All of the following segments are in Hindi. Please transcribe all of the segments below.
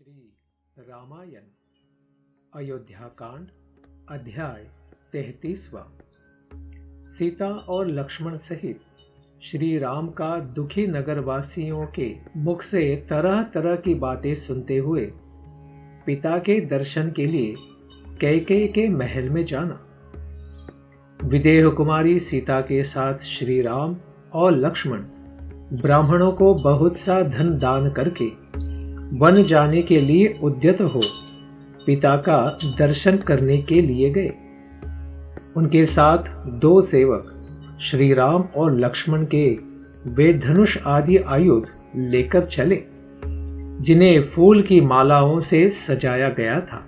श्री रामायण अयोध्या कांड अध्याय 33वां। सीता और लक्ष्मण सहित श्री राम का दुखी नगरवासियों के मुख से तरह तरह की बातें सुनते हुए पिता के दर्शन के लिए कैकेयी के महल में जाना। विदेह कुमारी सीता के साथ श्री राम और लक्ष्मण ब्राह्मणों को बहुत सा धन दान करके वन जाने के लिए उद्यत हो पिता का दर्शन करने के लिए गए। उनके साथ दो सेवक श्री राम और लक्ष्मण के वे धनुष आदि आयुध लेकर चले, जिन्हें फूल की मालाओं से सजाया गया था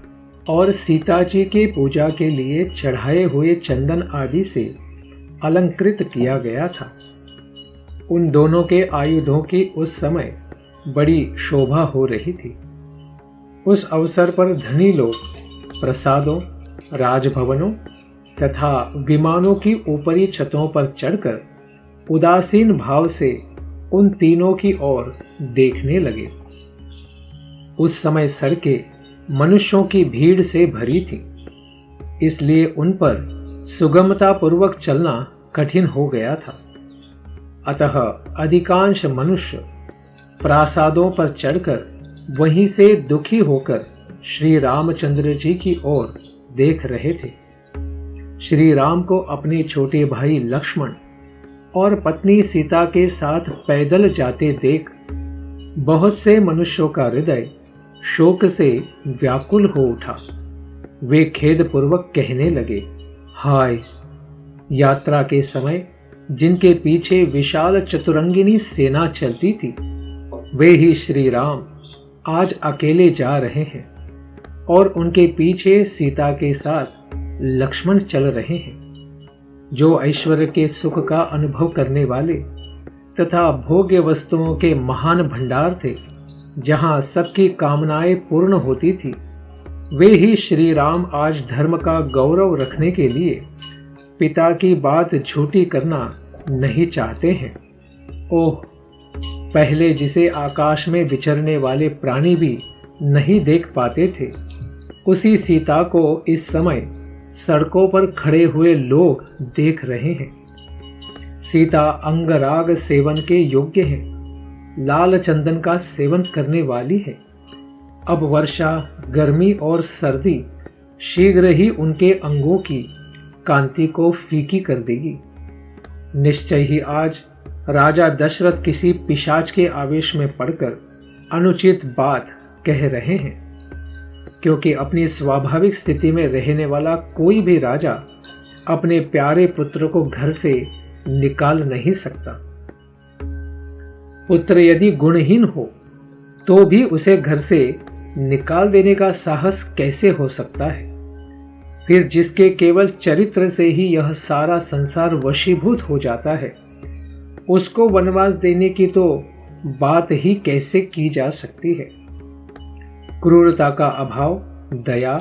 और सीता जी के पूजा के लिए चढ़ाए हुए चंदन आदि से अलंकृत किया गया था। उन दोनों के आयुधों की उस समय बड़ी शोभा हो रही थी। उस अवसर पर धनी लोग प्रसादों, राजभवनों तथा विमानों की ऊपरी छतों पर चढ़कर उदासीन भाव से उन तीनों की ओर देखने लगे। उस समय सड़कें मनुष्यों की भीड़ से भरी थी, इसलिए उन पर सुगमता पूर्वक चलना कठिन हो गया था। अतः अधिकांश मनुष्य प्रासादों पर चढ़कर वहीं से दुखी होकर श्री रामचंद्र जी की ओर देख रहे थे। श्री राम को अपने छोटे भाई लक्ष्मण और पत्नी सीता के साथ पैदल जाते देख बहुत से मनुष्यों का हृदय शोक से व्याकुल हो उठा। वे खेदपूर्वक कहने लगे, हाय, यात्रा के समय जिनके पीछे विशाल चतुरंगिनी सेना चलती थी, वे ही श्री राम आज अकेले जा रहे हैं और उनके पीछे सीता के साथ लक्ष्मण चल रहे हैं। जो ऐश्वर्य के सुख का अनुभव करने वाले तथा भोग्य वस्तुओं के महान भंडार थे, जहां सबकी कामनाएं पूर्ण होती थी, वे ही श्री राम आज धर्म का गौरव रखने के लिए पिता की बात झूठी करना नहीं चाहते हैं। ओह, पहले जिसे आकाश में विचरने वाले प्राणी भी नहीं देख पाते थे, उसी सीता को इस समय सड़कों पर खड़े हुए लोग देख रहे हैं। सीता अंगराग सेवन के योग्य है, लाल चंदन का सेवन करने वाली है। अब वर्षा, गर्मी और सर्दी शीघ्र ही उनके अंगों की कांति को फीकी कर देगी। निश्चय ही आज राजा दशरथ किसी पिशाच के आवेश में पड़कर अनुचित बात कह रहे हैं, क्योंकि अपनी स्वाभाविक स्थिति में रहने वाला कोई भी राजा अपने प्यारे पुत्र को घर से निकाल नहीं सकता। पुत्र यदि गुणहीन हो तो भी उसे घर से निकाल देने का साहस कैसे हो सकता है? फिर जिसके केवल चरित्र से ही यह सारा संसार वशीभूत हो जाता है, उसको वनवास देने की तो बात ही कैसे की जा सकती है? क्रूरता का अभाव, दया,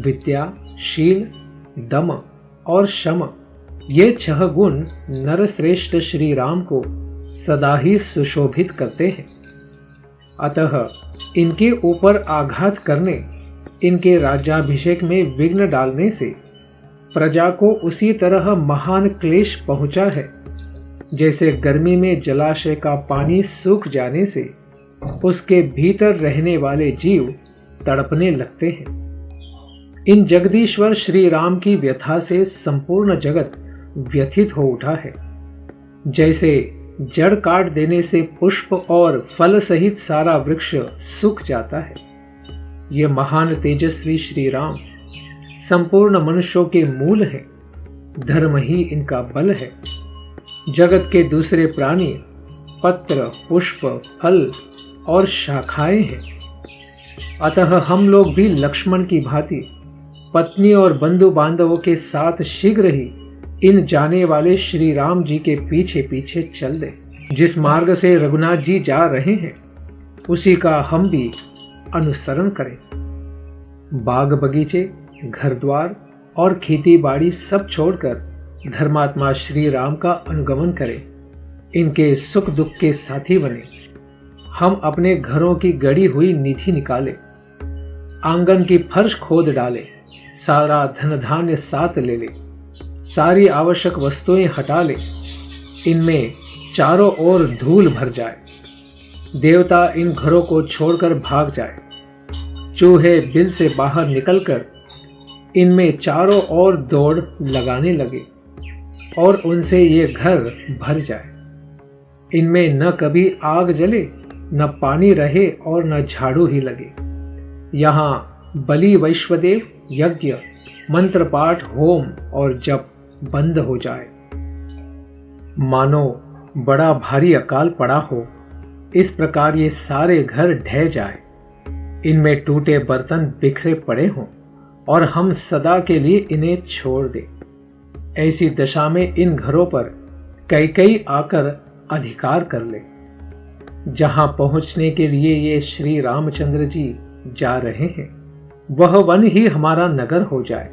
विद्या, शील, दम और शम, ये 6 गुण नरश्रेष्ठ श्री राम को सदा ही सुशोभित करते हैं। अतः इनके ऊपर आघात करने, इनके राज्याभिषेक में विघ्न डालने से प्रजा को उसी तरह महान क्लेश पहुंचा है, जैसे गर्मी में जलाशय का पानी सूख जाने से उसके भीतर रहने वाले जीव तड़पने लगते हैं। इन जगदीश्वर श्री राम की व्यथा से संपूर्ण जगत व्यथित हो उठा है। जैसे जड़ काट देने से पुष्प और फल सहित सारा वृक्ष सूख जाता है, ये महान तेजस्वी श्री राम संपूर्ण मनुष्यों के मूल हैं। धर्म ही इनका बल है। जगत के दूसरे प्राणी पत्र, पुष्प, फल और शाखाएं हैं। अतः हम लोग भी लक्ष्मण की भांति पत्नी और बंधु बांधवों के साथ शीघ्र ही इन जाने वाले श्री राम जी के पीछे पीछे चल दें। जिस मार्ग से रघुनाथ जी जा रहे हैं, उसी का हम भी अनुसरण करें। बाग बगीचे, घर द्वार और खेती बाड़ी सब छोड़कर धर्मात्मा श्री राम का अनुगमन करें। इनके सुख दुख के साथी बने। हम अपने घरों की गड़ी हुई निधि निकालें आंगन की फर्श खोद डाले, सारा धन धान्य साथ ले ले, सारी आवश्यक वस्तुएं हटा ले, इनमें चारों ओर धूल भर जाए, देवता इन घरों को छोड़कर भाग जाए, चूहे बिल से बाहर निकलकर इनमें चारों ओर दौड़ लगाने लगे और उनसे ये घर भर जाए। इनमें न कभी आग जले, न पानी रहे और न झाड़ू ही लगे। यहाँ बलि वैश्वदेव यज्ञ, मंत्र पाठ, होम और जप बंद हो जाए। मानो बड़ा भारी अकाल पड़ा हो, इस प्रकार ये सारे घर ढह जाए, इनमें टूटे बर्तन बिखरे पड़े हों और हम सदा के लिए इन्हें छोड़ दें। ऐसी दशा में इन घरों पर कई आकर अधिकार कर ले। जहां पहुंचने के लिए ये श्री रामचंद्र जी जा रहे हैं, वह वन ही हमारा नगर हो जाए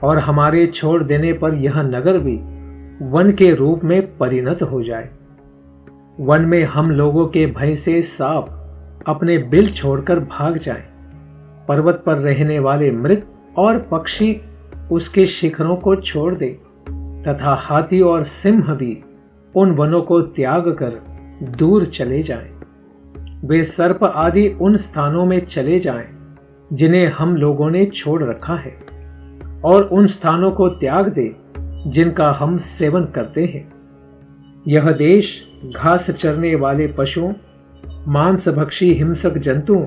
और हमारे छोड़ देने पर यह नगर भी वन के रूप में परिणत हो जाए। वन में हम लोगों के भय से सांप अपने बिल छोड़कर भाग जाएं। पर्वत पर रहने वाले मृग और पक्षी उसके शिखरों को छोड़ दे तथा हाथी और सिंह भी उन वनों को त्याग कर दूर चले जाएं। वे सर्प आदि उन स्थानों में चले जाएं जिन्हें हम लोगों ने छोड़ रखा है और उन स्थानों को त्याग दे जिनका हम सेवन करते हैं। यह देश घास चरने वाले पशुओं, मांसभक्षी हिंसक जंतुओं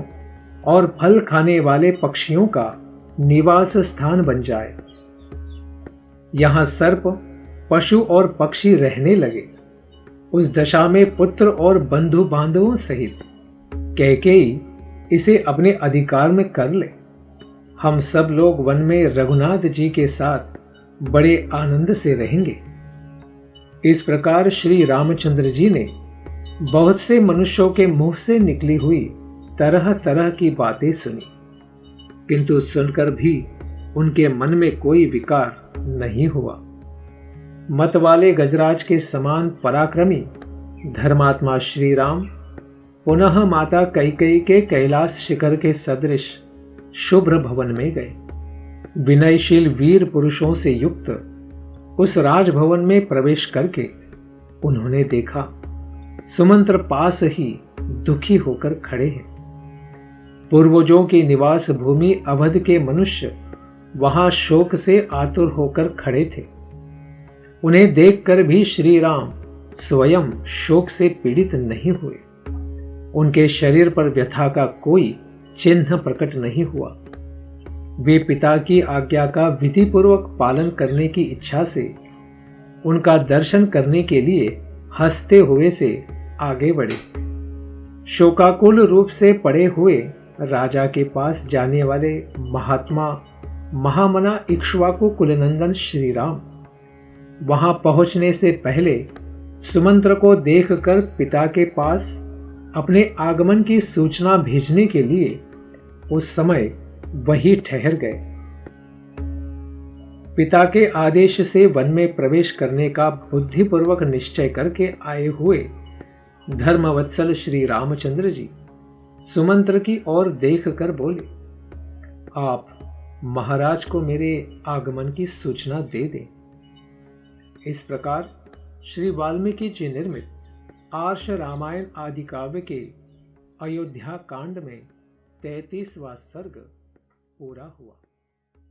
और फल खाने वाले पक्षियों का निवास स्थान बन जाए। यहां सर्प, पशु और पक्षी रहने लगे। उस दशा में पुत्र और बंधु बांधवों सहित कैकेयी इसे अपने अधिकार में कर ले। हम सब लोग वन में रघुनाथ जी के साथ बड़े आनंद से रहेंगे। इस प्रकार श्री रामचंद्र जी ने बहुत से मनुष्यों के मुंह से निकली हुई तरह तरह की बातें सुनी, किंतु सुनकर भी उनके मन में कोई विकार नहीं हुआ। मत वाले गजराज के समान पराक्रमी धर्मात्मा श्री राम पुनः माता कैकेयी के कैलाश शिखर के सदृश शुभ्र भवन में गए। विनयशील वीर पुरुषों से युक्त उस राजभवन में प्रवेश करके उन्होंने देखा सुमंत्र पास ही दुखी होकर खड़े हैं। पूर्वजों की निवास भूमि अवध के मनुष्य वहां शोक से आतुर होकर खड़े थे। उन्हें देखकर भी श्री राम स्वयं शोक से पीड़ित नहीं हुए। उनके शरीर पर व्यथा का कोई चिन्ह प्रकट नहीं हुआ। वे पिता की आज्ञा का विधिपूर्वक पालन करने की इच्छा से उनका दर्शन करने के लिए हंसते हुए से आगे बढ़े। शोकाकुल रूप से पड़े हुए राजा के पास जाने वाले महात्मा महामना इक्ष्वाकु कुलनंदन श्री राम वहां पहुंचने से पहले सुमंत्र को देखकर पिता के पास अपने आगमन की सूचना भेजने के लिए उस समय वही ठहर गए। पिता के आदेश से वन में प्रवेश करने का बुद्धिपूर्वक निश्चय करके आए हुए धर्मवत्सल श्री रामचंद्र जी सुमंत्र की ओर देखकर बोले, आप महाराज को मेरे आगमन की सूचना दे दें। इस प्रकार श्री वाल्मीकि जी निर्मित आर्ष रामायण आदि काव्य के अयोध्या कांड में 33वां सर्ग पूरा हुआ।